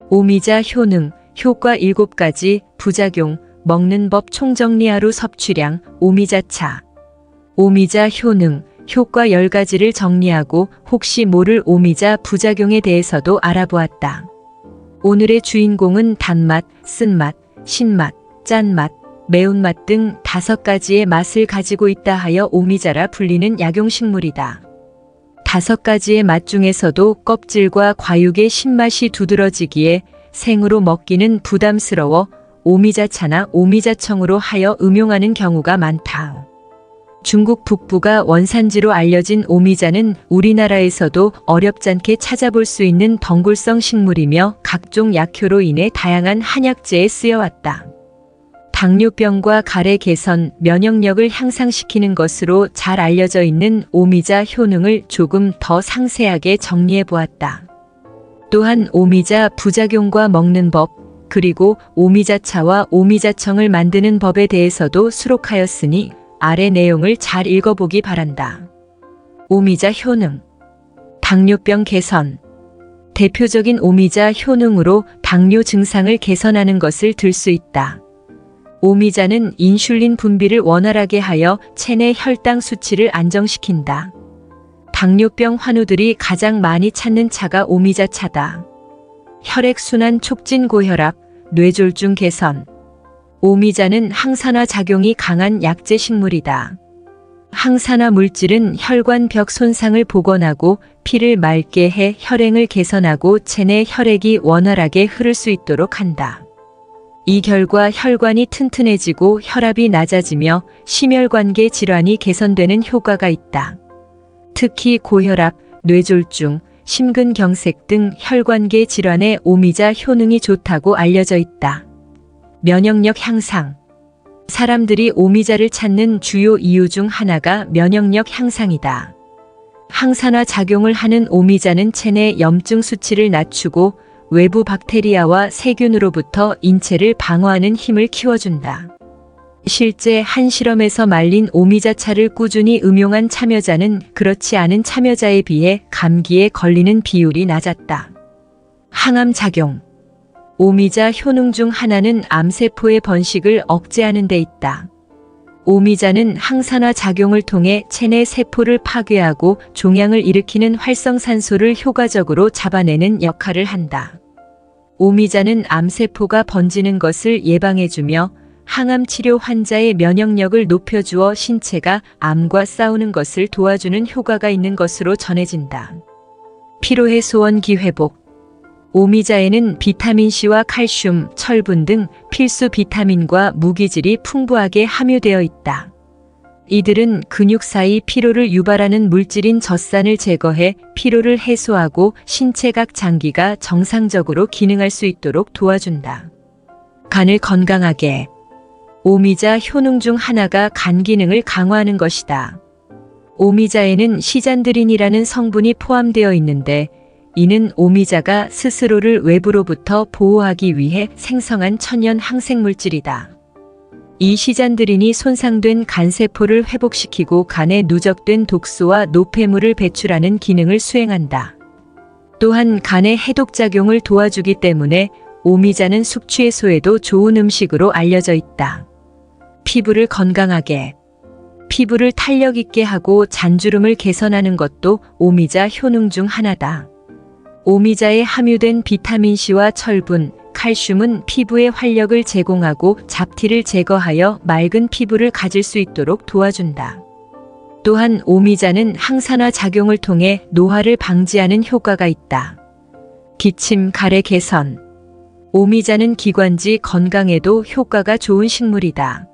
오미자 효능, 효과 7가지, 부작용, 먹는 법 총정리하루 섭취량, 오미자차. 오미자 효능, 효과 10가지를 정리하고 혹시 모를 오미자 부작용에 대해서도 알아보았다. 오늘의 주인공은 단맛, 쓴맛, 신맛, 짠맛, 매운맛 등 5가지의 맛을 가지고 있다 하여 오미자라 불리는 약용식물이다. 5가지의 맛 중에서도 껍질과 과육의 신맛이 두드러지기에 생으로 먹기는 부담스러워 오미자차나 오미자청으로 하여 음용하는 경우가 많다. 중국 북부가 원산지로 알려진 오미자는 우리나라에서도 어렵잖게 찾아볼 수 있는 덩굴성 식물이며 각종 약효로 인해 다양한 한약재에 쓰여왔다. 당뇨병과 가래 개선, 면역력을 향상시키는 것으로 잘 알려져 있는 오미자 효능을 조금 더 상세하게 정리해 보았다. 또한 오미자 부작용과 먹는 법, 그리고 오미자차와 오미자청을 만드는 법에 대해서도 수록하였으니 아래 내용을 잘 읽어보기 바란다. 오미자 효능. 당뇨병 개선. 대표적인 오미자 효능으로 당뇨 증상을 개선하는 것을 들 수 있다. 오미자는 인슐린 분비를 원활하게 하여 체내 혈당 수치를 안정시킨다. 당뇨병 환우들이 가장 많이 찾는 차가 오미자차다. 혈액순환 촉진 고혈압, 뇌졸중 개선. 오미자는 항산화 작용이 강한 약재 식물이다. 항산화 물질은 혈관벽 손상을 복원하고 피를 맑게 해 혈행을 개선하고 체내 혈액이 원활하게 흐를 수 있도록 한다. 이 결과 혈관이 튼튼해지고 혈압이 낮아지며 심혈관계 질환이 개선되는 효과가 있다. 특히 고혈압, 뇌졸중, 심근경색 등 혈관계 질환에 오미자 효능이 좋다고 알려져 있다. 면역력 향상. 사람들이 오미자를 찾는 주요 이유 중 하나가 면역력 향상이다. 항산화 작용을 하는 오미자는 체내 염증 수치를 낮추고 외부 박테리아와 세균으로부터 인체를 방어하는 힘을 키워준다. 실제 한 실험에서 말린 오미자차를 꾸준히 음용한 참여자는 그렇지 않은 참여자에 비해 감기에 걸리는 비율이 낮았다. 항암 작용. 오미자 효능 중 하나는 암세포의 번식을 억제하는 데 있다. 오미자는 항산화 작용을 통해 체내 세포를 파괴하고 종양을 일으키는 활성산소를 효과적으로 잡아내는 역할을 한다. 오미자는 암세포가 번지는 것을 예방해주며 항암 치료 환자의 면역력을 높여주어 신체가 암과 싸우는 것을 도와주는 효과가 있는 것으로 전해진다. 피로해소원기 회복. 오미자에는 비타민C와 칼슘, 철분 등 필수 비타민과 무기질이 풍부하게 함유되어 있다. 이들은 근육 사이 피로를 유발하는 물질인 젖산을 제거해 피로를 해소하고 신체 각 장기가 정상적으로 기능할 수 있도록 도와준다. 간을 건강하게. 오미자 효능 중 하나가 간 기능을 강화하는 것이다. 오미자에는 시잔드린이라는 성분이 포함되어 있는데 이는 오미자가 스스로를 외부로부터 보호하기 위해 생성한 천연 항생물질이다. 이 시잔드린이 손상된 간세포를 회복시키고 간에 누적된 독소와 노폐물을 배출하는 기능을 수행한다. 또한 간의 해독작용을 도와주기 때문에 오미자는 숙취해소에도 좋은 음식으로 알려져 있다. 피부를 건강하게. 피부를 탄력 있게 하고 잔주름을 개선하는 것도 오미자 효능 중 하나다. 오미자에 함유된 비타민C와 철분, 칼슘은 피부에 활력을 제공하고 잡티를 제거하여 맑은 피부를 가질 수 있도록 도와준다. 또한 오미자는 항산화 작용을 통해 노화를 방지하는 효과가 있다. 기침, 가래 개선. 오미자는 기관지 건강에도 효과가 좋은 식물이다.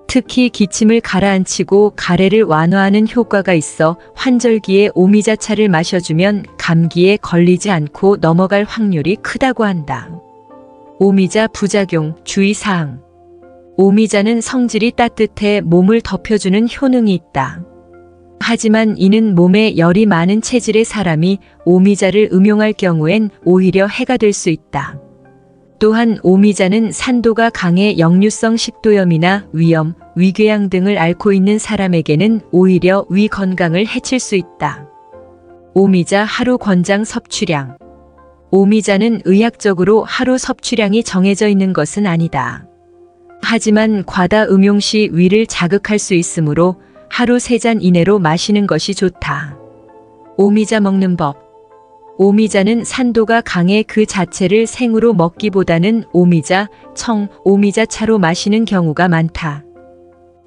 특히 기침을 가라앉히고 가래를 완화하는 효과가 있어 환절기에 오미자차를 마셔주면 감기에 걸리지 않고 넘어갈 확률이 크다고 한다. 오미자 부작용, 주의사항. 오미자는 성질이 따뜻해 몸을 덮여주는 효능이 있다. 하지만 이는 몸에 열이 많은 체질의 사람이 오미자를 음용할 경우엔 오히려 해가 될 수 있다. 또한 오미자는 산도가 강해 역류성 식도염이나 위염, 위궤양 등을 앓고 있는 사람에게는 오히려 위 건강을 해칠 수 있다. 오미자 하루 권장 섭취량. 오미자는 의학적으로 하루 섭취량이 정해져 있는 것은 아니다. 하지만 과다 음용 시 위를 자극할 수 있으므로 하루 3잔 이내로 마시는 것이 좋다. 오미자 먹는 법. 오미자는 산도가 강해 그 자체를 생으로 먹기보다는 오미자, 청, 오미자차로 마시는 경우가 많다.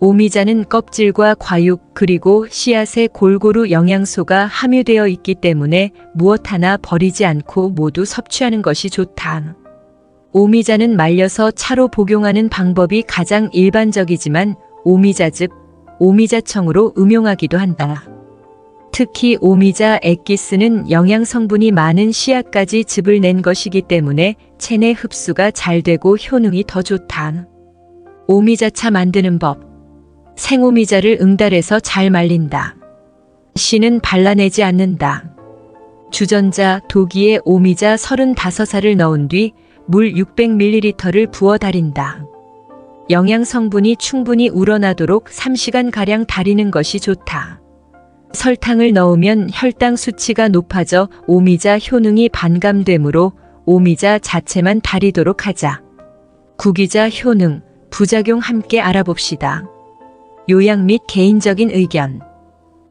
오미자는 껍질과 과육 그리고 씨앗에 골고루 영양소가 함유되어 있기 때문에 무엇 하나 버리지 않고 모두 섭취하는 것이 좋다. 오미자는 말려서 차로 복용하는 방법이 가장 일반적이지만 오미자즙, 오미자청으로 음용하기도 한다. 특히 오미자 액기스는 영양 성분이 많은 씨앗까지 즙을 낸 것이기 때문에 체내 흡수가 잘 되고 효능이 더 좋다. 오미자차 만드는 법. 생오미자를 응달해서 잘 말린다. 씨는 발라내지 않는다. 주전자 도기에 오미자 35알을 넣은 뒤 물 600ml를 부어 달인다. 영양 성분이 충분히 우러나도록 3시간가량 달이는 것이 좋다. 설탕을 넣으면 혈당 수치가 높아져 오미자 효능이 반감되므로 오미자 자체만 달이도록 하자. 구기자 효능, 부작용 함께 알아봅시다. 요약 및 개인적인 의견.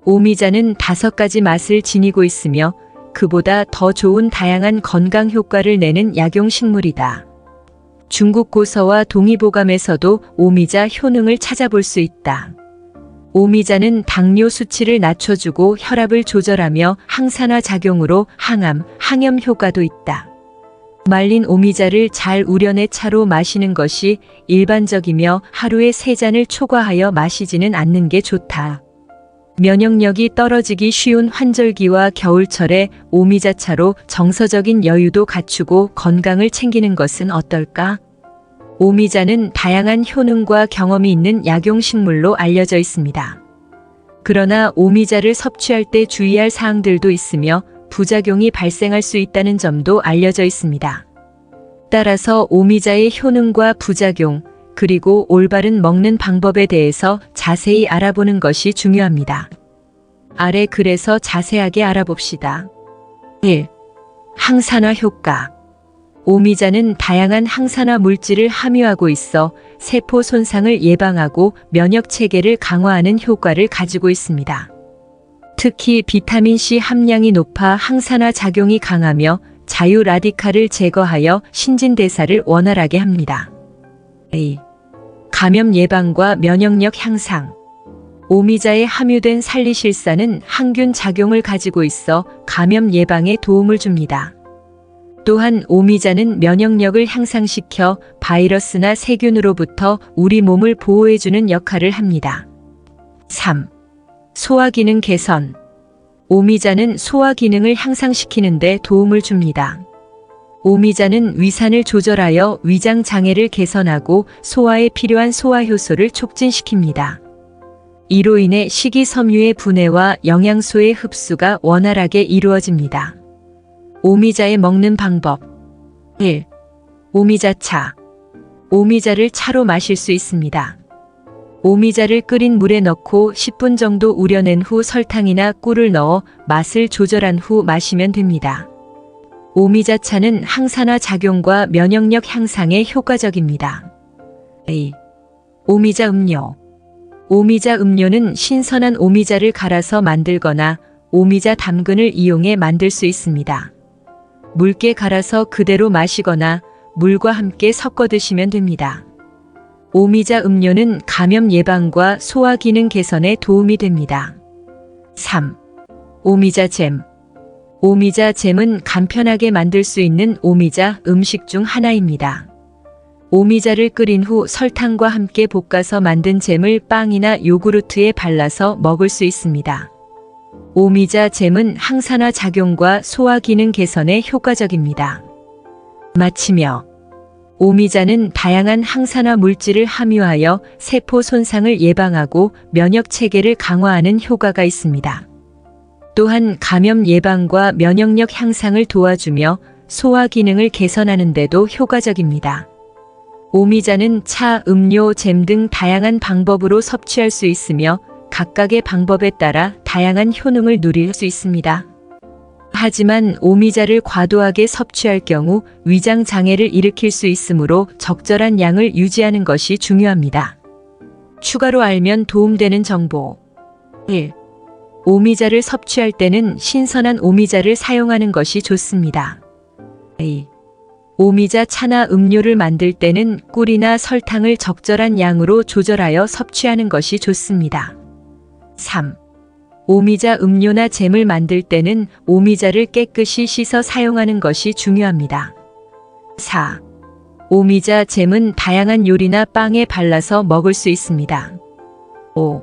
오미자는 5가지 맛을 지니고 있으며 그보다 더 좋은 다양한 건강 효과를 내는 약용식물이다. 중국 고서와 동의보감에서도 오미자 효능을 찾아볼 수 있다. 오미자는 당뇨 수치를 낮춰주고 혈압을 조절하며 항산화 작용으로 항암, 항염 효과도 있다. 말린 오미자를 잘 우려내 차로 마시는 것이 일반적이며 하루에 3잔을 초과하여 마시지는 않는 게 좋다. 면역력이 떨어지기 쉬운 환절기와 겨울철에 오미자차로 정서적인 여유도 갖추고 건강을 챙기는 것은 어떨까? 오미자는 다양한 효능과 경험이 있는 약용식물로 알려져 있습니다. 그러나 오미자를 섭취할 때 주의할 사항들도 있으며 부작용이 발생할 수 있다는 점도 알려져 있습니다. 따라서 오미자의 효능과 부작용, 그리고 올바른 먹는 방법에 대해서 자세히 알아보는 것이 중요합니다. 아래 글에서 자세하게 알아봅시다. 1. 항산화 효과. 오미자는 다양한 항산화 물질을 함유하고 있어 세포 손상을 예방하고 면역 체계를 강화하는 효과를 가지고 있습니다. 특히 비타민C 함량이 높아 항산화 작용이 강하며 자유 라디칼을 제거하여 신진대사를 원활하게 합니다. 2. 감염 예방과 면역력 향상. 오미자에 함유된 살리실산은 항균 작용을 가지고 있어 감염 예방에 도움을 줍니다. 또한 오미자는 면역력을 향상시켜 바이러스나 세균으로부터 우리 몸을 보호해주는 역할을 합니다. 3. 소화 기능 개선. 오미자는 소화 기능을 향상시키는 데 도움을 줍니다. 오미자는 위산을 조절하여 위장 장애를 개선하고 소화에 필요한 소화 효소를 촉진시킵니다. 이로 인해 식이섬유의 분해와 영양소의 흡수가 원활하게 이루어집니다. 오미자에 먹는 방법. 1. 오미자차. 오미자를 차로 마실 수 있습니다. 오미자를 끓인 물에 넣고 10분 정도 우려낸 후 설탕이나 꿀을 넣어 맛을 조절한 후 마시면 됩니다. 오미자차는 항산화 작용과 면역력 향상에 효과적입니다. 2. 오미자 음료. 오미자 음료는 신선한 오미자를 갈아서 만들거나 오미자 당근을 이용해 만들 수 있습니다. 묽게 갈아서 그대로 마시거나 물과 함께 섞어 드시면 됩니다. 오미자 음료는 감염 예방과 소화 기능 개선에 도움이 됩니다. 3. 오미자 잼. 오미자 잼은 간편하게 만들 수 있는 오미자 음식 중 하나입니다. 오미자를 끓인 후 설탕과 함께 볶아서 만든 잼을 빵이나 요구르트에 발라서 먹을 수 있습니다. 오미자 잼은 항산화 작용과 소화 기능 개선에 효과적입니다. 마치며 오미자는 다양한 항산화 물질을 함유하여 세포 손상을 예방하고 면역 체계를 강화하는 효과가 있습니다. 또한 감염 예방과 면역력 향상을 도와주며 소화 기능을 개선하는 데도 효과적입니다. 오미자는 차, 음료, 잼 등 다양한 방법으로 섭취할 수 있으며 각각의 방법에 따라 다양한 효능을 누릴 수 있습니다. 하지만 오미자를 과도하게 섭취할 경우 위장 장애를 일으킬 수 있으므로 적절한 양을 유지하는 것이 중요합니다. 추가로 알면 도움되는 정보. 1. 오미자를 섭취할 때는 신선한 오미자를 사용하는 것이 좋습니다. 2. 오미자 차나 음료를 만들 때는 꿀이나 설탕을 적절한 양으로 조절하여 섭취하는 것이 좋습니다. 3. 오미자 음료나 잼을 만들 때는 오미자를 깨끗이 씻어 사용하는 것이 중요합니다. 4. 오미자 잼은 다양한 요리나 빵에 발라서 먹을 수 있습니다. 5.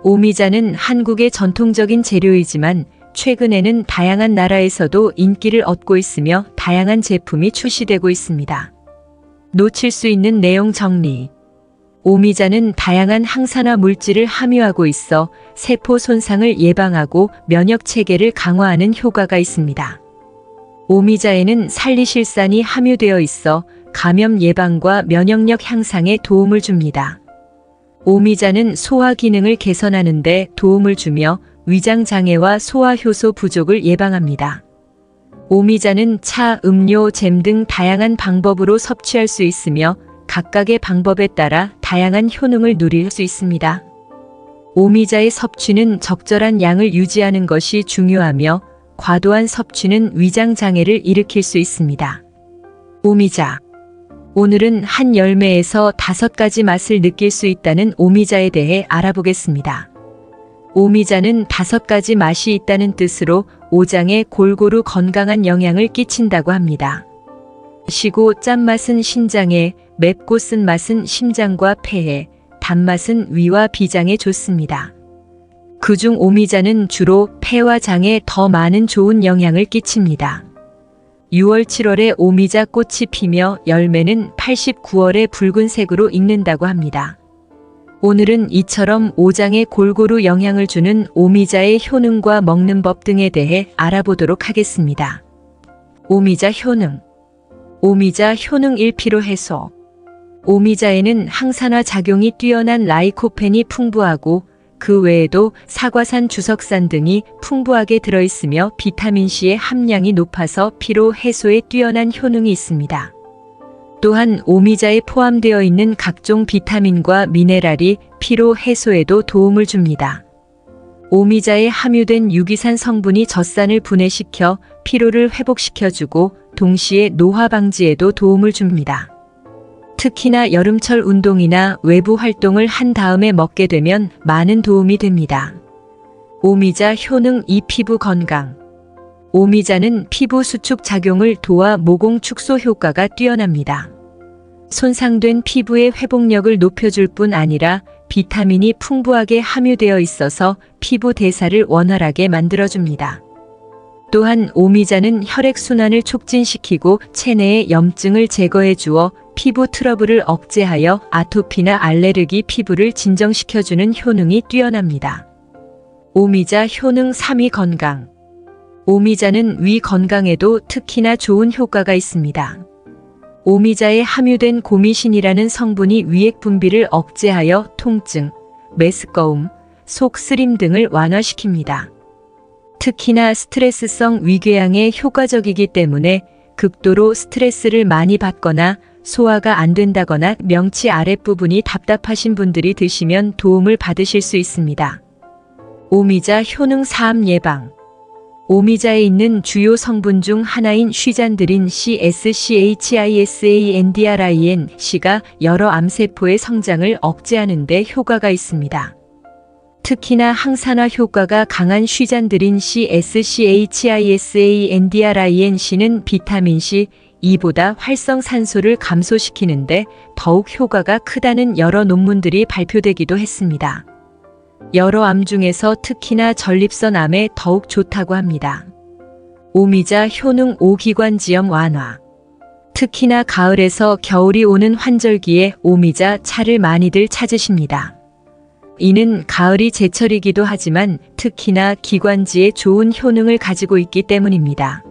오미자는 한국의 전통적인 재료이지만 최근에는 다양한 나라에서도 인기를 얻고 있으며 다양한 제품이 출시되고 있습니다. 놓칠 수 있는 내용 정리. 오미자는 다양한 항산화 물질을 함유하고 있어 세포 손상을 예방하고 면역 체계를 강화하는 효과가 있습니다. 오미자에는 살리실산이 함유되어 있어 감염 예방과 면역력 향상에 도움을 줍니다. 오미자는 소화 기능을 개선하는 데 도움을 주며 위장 장애와 소화 효소 부족을 예방합니다. 오미자는 차, 음료, 잼 등 다양한 방법으로 섭취할 수 있으며 각각의 방법에 따라 다양한 효능을 누릴 수 있습니다. 오미자의 섭취는 적절한 양을 유지하는 것이 중요하며 과도한 섭취는 위장 장애를 일으킬 수 있습니다. 오미자. 오늘은 한 열매에서 5가지 맛을 느낄 수 있다는 오미자에 대해 알아보겠습니다. 오미자는 5가지 맛이 있다는 뜻으로 오장에 골고루 건강한 영향을 끼친다고 합니다. 시고 짠맛은 신장에, 맵고 쓴맛은 심장과 폐에, 단맛은 위와 비장에 좋습니다. 그중 오미자는 주로 폐와 장에 더 많은 좋은 영향을 끼칩니다. 6월, 7월에 오미자 꽃이 피며 열매는 89월에 붉은색으로 익는다고 합니다. 오늘은 이처럼 오장에 골고루 영향을 주는 오미자의 효능과 먹는 법 등에 대해 알아보도록 하겠습니다. 오미자 효능. 오미자 효능 1. 피로 해소. 오미자에는 항산화 작용이 뛰어난 라이코펜이 풍부하고 그 외에도 사과산, 주석산 등이 풍부하게 들어있으며 비타민C의 함량이 높아서 피로 해소에 뛰어난 효능이 있습니다. 또한 오미자에 포함되어 있는 각종 비타민과 미네랄이 피로 해소에도 도움을 줍니다. 오미자에 함유된 유기산 성분이 젖산을 분해시켜 피로를 회복시켜주고 동시에 노화 방지에도 도움을 줍니다. 특히나 여름철 운동이나 외부 활동을 한 다음에 먹게 되면 많은 도움이 됩니다. 오미자 효능 2. 피부 건강. 오미자는 피부 수축 작용을 도와 모공 축소 효과가 뛰어납니다. 손상된 피부의 회복력을 높여줄 뿐 아니라 비타민이 풍부하게 함유되어 있어서 피부 대사를 원활하게 만들어줍니다. 또한 오미자는 혈액순환을 촉진시키고 체내의 염증을 제거해 주어 피부 트러블을 억제하여 아토피나 알레르기 피부를 진정시켜주는 효능이 뛰어납니다. 오미자 효능 3. 위 건강. 오미자는 위 건강에도 특히나 좋은 효과가 있습니다. 오미자에 함유된 고미신이라는 성분이 위액 분비를 억제하여 통증, 메스꺼움, 속 쓰림 등을 완화시킵니다. 특히나 스트레스성 위궤양에 효과적이기 때문에 극도로 스트레스를 많이 받거나 소화가 안 된다거나 명치 아랫부분이 답답하신 분들이 드시면 도움을 받으실 수 있습니다. 오미자 효능 4. 예방. 오미자에 있는 주요 성분 중 하나인 쉬잔드린 CSCHISANDRINC가 여러 암세포의 성장을 억제하는 데 효과가 있습니다. 특히나 항산화 효과가 강한 쉬잔드린 CSCHISANDRINC는 비타민C, 이보다 활성산소를 감소시키는데 더욱 효과가 크다는 여러 논문들이 발표되기도 했습니다. 여러 암 중에서 특히나 전립선 암에 더욱 좋다고 합니다. 오미자 효능 5. 기관지염 완화. 특히나 가을에서 겨울이 오는 환절기에 오미자 차를 많이들 찾으십니다. 이는 가을이 제철이기도 하지만 특히나 기관지에 좋은 효능을 가지고 있기 때문입니다.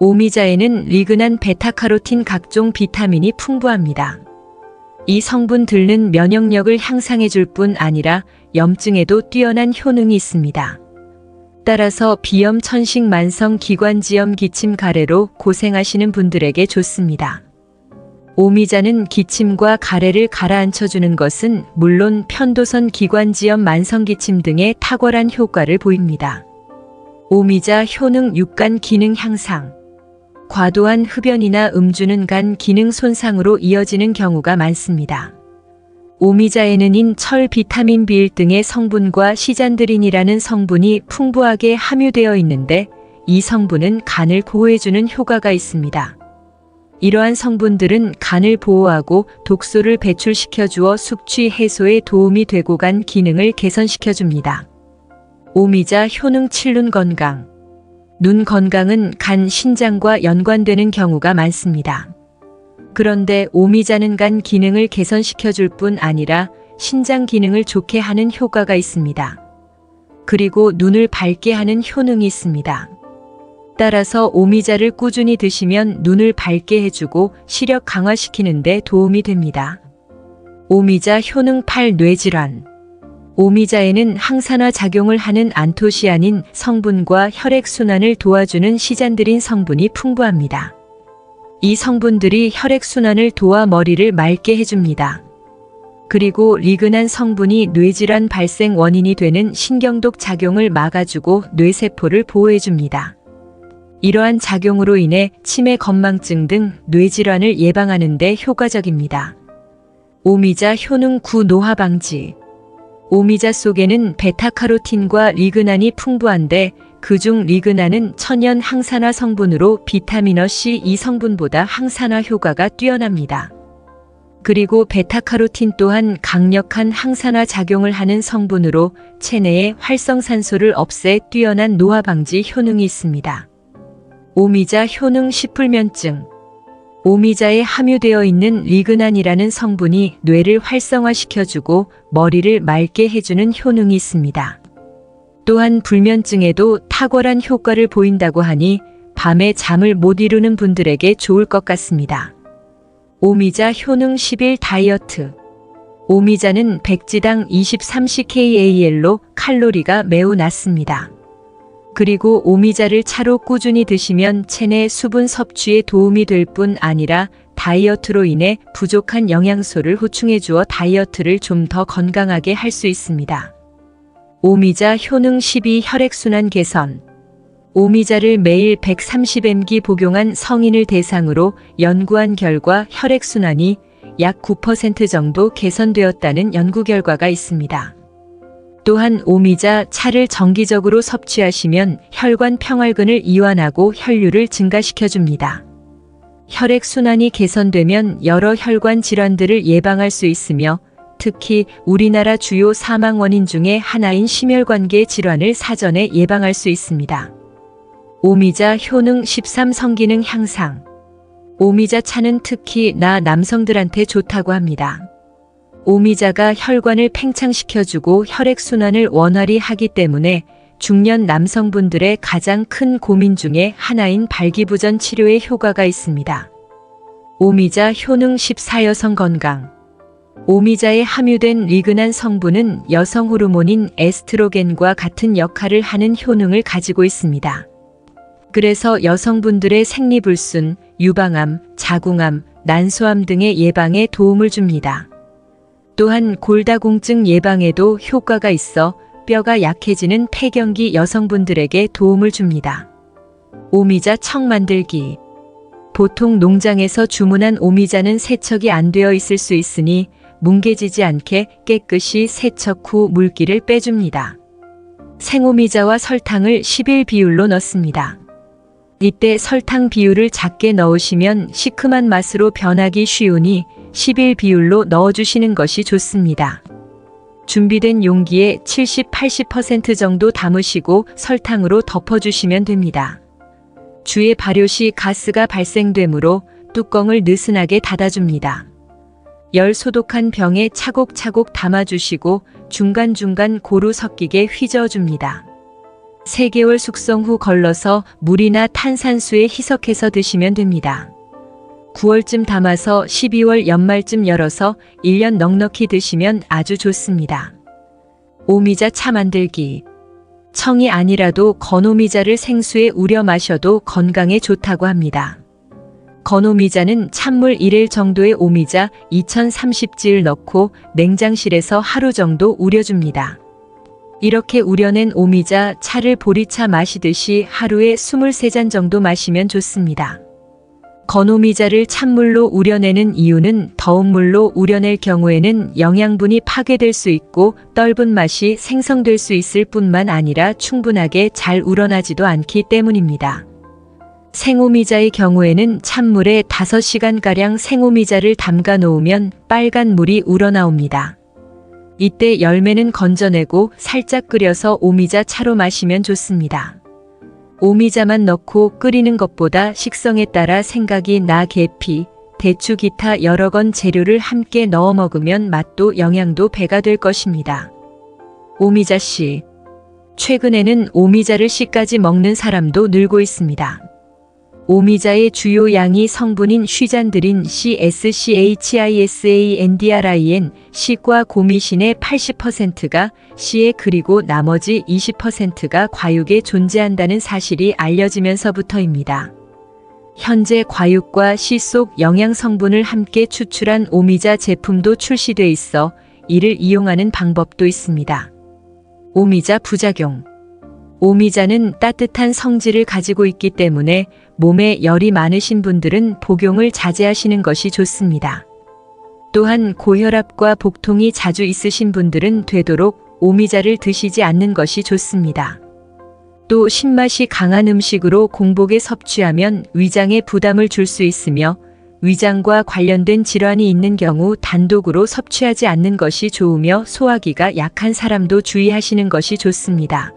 오미자에는 리그난, 베타카로틴 각종 비타민이 풍부합니다. 이 성분들은 면역력을 향상해 줄 뿐 아니라 염증에도 뛰어난 효능이 있습니다. 따라서 비염, 천식, 만성, 기관지염, 기침, 가래로 고생하시는 분들에게 좋습니다. 오미자는 기침과 가래를 가라앉혀주는 것은 물론 편도선, 기관지염, 만성기침 등의 탁월한 효과를 보입니다. 오미자 효능 육간 기능 향상. 과도한 흡연이나 음주는 간 기능 손상으로 이어지는 경우가 많습니다. 오미자에는 인, 철, 비타민 B1 등의 성분과 시잔드린이라는 성분이 풍부하게 함유되어 있는데 이 성분은 간을 보호해주는 효과가 있습니다. 이러한 성분들은 간을 보호하고 독소를 배출시켜 주어 숙취 해소에 도움이 되고 간 기능을 개선시켜 줍니다. 오미자 효능 7. 눈 건강. 눈 건강은 간, 신장과 연관되는 경우가 많습니다. 그런데 오미자는 간 기능을 개선시켜 줄 뿐 아니라 신장 기능을 좋게 하는 효과가 있습니다. 그리고 눈을 밝게 하는 효능이 있습니다. 따라서 오미자를 꾸준히 드시면 눈을 밝게 해주고 시력 강화시키는 데 도움이 됩니다. 오미자 효능 8. 뇌질환. 오미자에는 항산화 작용을 하는 안토시아닌 성분과 혈액순환을 도와주는 시잔드린 성분이 풍부합니다. 이 성분들이 혈액순환을 도와 머리를 맑게 해줍니다. 그리고 리그난 성분이 뇌질환 발생 원인이 되는 신경독 작용을 막아주고 뇌세포를 보호해줍니다. 이러한 작용으로 인해 치매, 건망증 등 뇌질환을 예방하는 데 효과적입니다. 오미자 효능 9. 노화 방지. 오미자 속에는 베타카로틴과 리그난이 풍부한데 그중 리그난은 천연 항산화 성분으로 비타민 C 이 성분보다 항산화 효과가 뛰어납니다. 그리고 베타카로틴 또한 강력한 항산화 작용을 하는 성분으로 체내의 활성산소를 없애 뛰어난 노화 방지 효능이 있습니다. 오미자 효능 10. 불면증. 오미자에 함유되어 있는 리그난이라는 성분이 뇌를 활성화시켜주고 머리를 맑게 해주는 효능이 있습니다. 또한 불면증에도 탁월한 효과를 보인다고 하니 밤에 잠을 못 이루는 분들에게 좋을 것 같습니다. 오미자 효능 11. 다이어트. 오미자는 백지당 23CKAL로 칼로리가 매우 낮습니다. 그리고 오미자를 차로 꾸준히 드시면 체내 수분 섭취에 도움이 될 뿐 아니라 다이어트로 인해 부족한 영양소를 호충해 주어 다이어트를 좀 더 건강하게 할 수 있습니다. 오미자 효능 12. 혈액순환 개선. 오미자를 매일 130mg 복용한 성인을 대상으로 연구한 결과 혈액순환이 약 9% 정도 개선되었다는 연구 결과가 있습니다. 또한 오미자 차를 정기적으로 섭취하시면 혈관 평활근을 이완하고 혈류를 증가시켜줍니다. 혈액순환이 개선되면 여러 혈관 질환들을 예방할 수 있으며 특히 우리나라 주요 사망 원인 중에 하나인 심혈관계 질환을 사전에 예방할 수 있습니다. 오미자 효능 13. 성기능 향상. 오미자 차는 특히 남성들한테 좋다고 합니다. 오미자가 혈관을 팽창시켜주고 혈액순환을 원활히 하기 때문에 중년 남성분들의 가장 큰 고민 중에 하나인 발기부전 치료에 효과가 있습니다. 오미자 효능 14. 여성 건강. 오미자에 함유된 리그난 성분은 여성 호르몬인 에스트로겐과 같은 역할을 하는 효능을 가지고 있습니다. 그래서 여성분들의 생리불순, 유방암, 자궁암, 난소암 등의 예방에 도움을 줍니다. 또한 골다공증 예방에도 효과가 있어 뼈가 약해지는 폐경기 여성분들에게 도움을 줍니다. 오미자 청 만들기. 보통 농장에서 주문한 오미자는 세척이 안 되어 있을 수 있으니 뭉개지지 않게 깨끗이 세척 후 물기를 빼줍니다. 생오미자와 설탕을 11 비율로 넣습니다. 이때 설탕 비율을 작게 넣으시면 시큼한 맛으로 변하기 쉬우니 11 비율로 넣어주시는 것이 좋습니다. 준비된 용기에 70-80% 정도 담으시고 설탕으로 덮어주시면 됩니다. 주의 발효 시 가스가 발생되므로 뚜껑을 느슨하게 닫아줍니다. 열 소독한 병에 차곡차곡 담아주시고 중간중간 고루 섞이게 휘저어줍니다. 3개월 숙성 후 걸러서 물이나 탄산수에 희석해서 드시면 됩니다. 9월쯤 담아서 12월 연말쯤 열어서 1년 넉넉히 드시면 아주 좋습니다. 오미자 차 만들기. 청이 아니라도 건오미자를 생수에 우려 마셔도 건강에 좋다고 합니다. 건오미자는 찬물 1일 정도의 오미자 2030g을 넣고 냉장실에서 하루 정도 우려줍니다. 이렇게 우려낸 오미자 차를 보리차 마시듯이 하루에 23잔 정도 마시면 좋습니다. 건오미자를 찬물로 우려내는 이유는 더운 물로 우려낼 경우에는 영양분이 파괴될 수 있고 떫은 맛이 생성될 수 있을 뿐만 아니라 충분하게 잘 우러나지도 않기 때문입니다. 생오미자의 경우에는 찬물에 5시간가량 생오미자를 담가 놓으면 빨간 물이 우러나옵니다. 이때 열매는 건져내고 살짝 끓여서 오미자 차로 마시면 좋습니다. 오미자만 넣고 끓이는 것보다 식성에 따라 생각이 나 계피, 대추 기타 여러 건 재료를 함께 넣어 먹으면 맛도 영양도 배가 될 것입니다. 오미자씨. 최근에는 오미자를 씨까지 먹는 사람도 늘고 있습니다. 오미자의 주요 양이 성분인 쉬잔드린 CSCHISANDRIN, C과 고미신의 80%가 C에 그리고 나머지 20%가 과육에 존재한다는 사실이 알려지면서부터입니다. 현재 과육과 C 속 영양 성분을 함께 추출한 오미자 제품도 출시돼 있어 이를 이용하는 방법도 있습니다. 오미자 부작용. 오미자는 따뜻한 성질을 가지고 있기 때문에 몸에 열이 많으신 분들은 복용을 자제하시는 것이 좋습니다. 또한 고혈압과 복통이 자주 있으신 분들은 되도록 오미자를 드시지 않는 것이 좋습니다. 또 신맛이 강한 음식으로 공복에 섭취하면 위장에 부담을 줄 수 있으며 위장과 관련된 질환이 있는 경우 단독으로 섭취하지 않는 것이 좋으며 소화기가 약한 사람도 주의하시는 것이 좋습니다.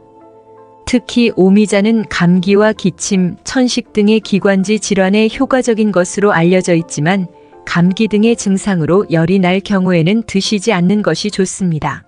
특히 오미자는 감기와 기침, 천식 등의 기관지 질환에 효과적인 것으로 알려져 있지만 감기 등의 증상으로 열이 날 경우에는 드시지 않는 것이 좋습니다.